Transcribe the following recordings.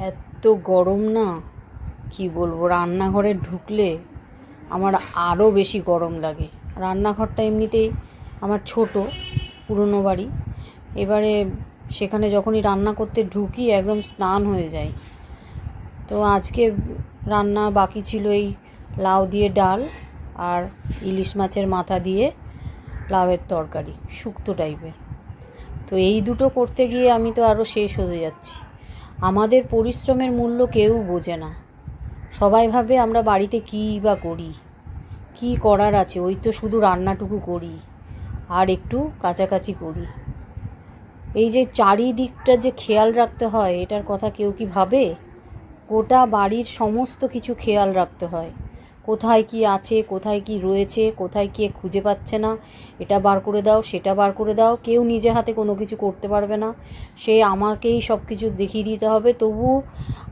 এত গরম না, কি বলবো। রান্নাঘরে ঢুকলে আমার আরও বেশি গরম লাগে। রান্নাঘরটা এমনিতেই আমার ছোট, পুরনো বাড়ি। এবারে সেখানে যখনই রান্না করতে ঢুকি একদম স্নান হয়ে যায়। তো আজকে রান্না বাকি ছিল এই লাউ দিয়ে ডাল আর ইলিশ মাছের মাথা দিয়ে লাউয়ের তরকারি, শুক্তো টাইপের। তো এই দুটো করতে গিয়ে আমি তো আরও শেষ হয়ে যাচ্ছি। আমাদের পরিশ্রমের মূল্য কেউ বোঝে না। সবাই ভাবে আমরা বাড়িতে কী বা করি, কী করার আছে, ওই তো শুধু রান্নাটুকু করি আর একটু কাচাকাচি করি। এই যে চারিদিকটা যে খেয়াল রাখতে হয়, এটার কথা কেউ কি ভাবে? গোটা বাড়ির সমস্ত কিছু খেয়াল রাখতে হয়। কোথায় কি আছে, কোথায় কি রয়েছে, কোথায় কে খুঁজে পাচ্ছে না, এটা বার করে দাও, সেটা বার করে দাও। কেউ নিজে হাতে কোনো কিছু করতে পারবে না, সে আমাকেই সব কিছু দেখিয়ে দিতে হবে। তবু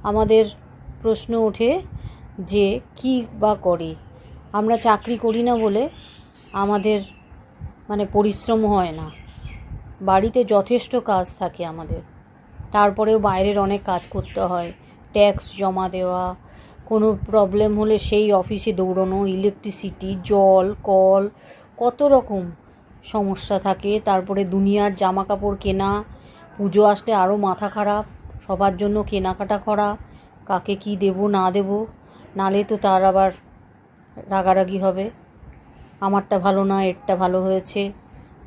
আমাদের প্রশ্ন ওঠে যে কী বা করে। আমরা চাকরি করি না বলে আমাদের পরিশ্রম হয় না। বাড়িতে যথেষ্ট কাজ থাকে আমাদের, তারপরেও বাইরের অনেক কাজ করতে হয়। ট্যাক্স জমা দেওয়া, কোনো প্রবলেম হলে সেই অফিসে দৌড়ানো, ইলেকট্রিসিটি, জল, কল, কত রকম সমস্যা থাকে। তারপরে দুনিয়ার জামা কাপড় কেনা, পুজো আসলে আরও মাথা খারাপ, সবার জন্য কেনাকাটা করা, কাকে কি দেব না দেব, নালে তো তার আবার রাগারাগি হবে, আমারটা ভালো না এরটা ভালো হয়েছে।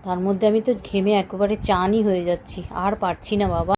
তার মধ্যে আমি তো ঘেমে একেবারে চানই হয়ে যাচ্ছি, আর পারছি না বাবা।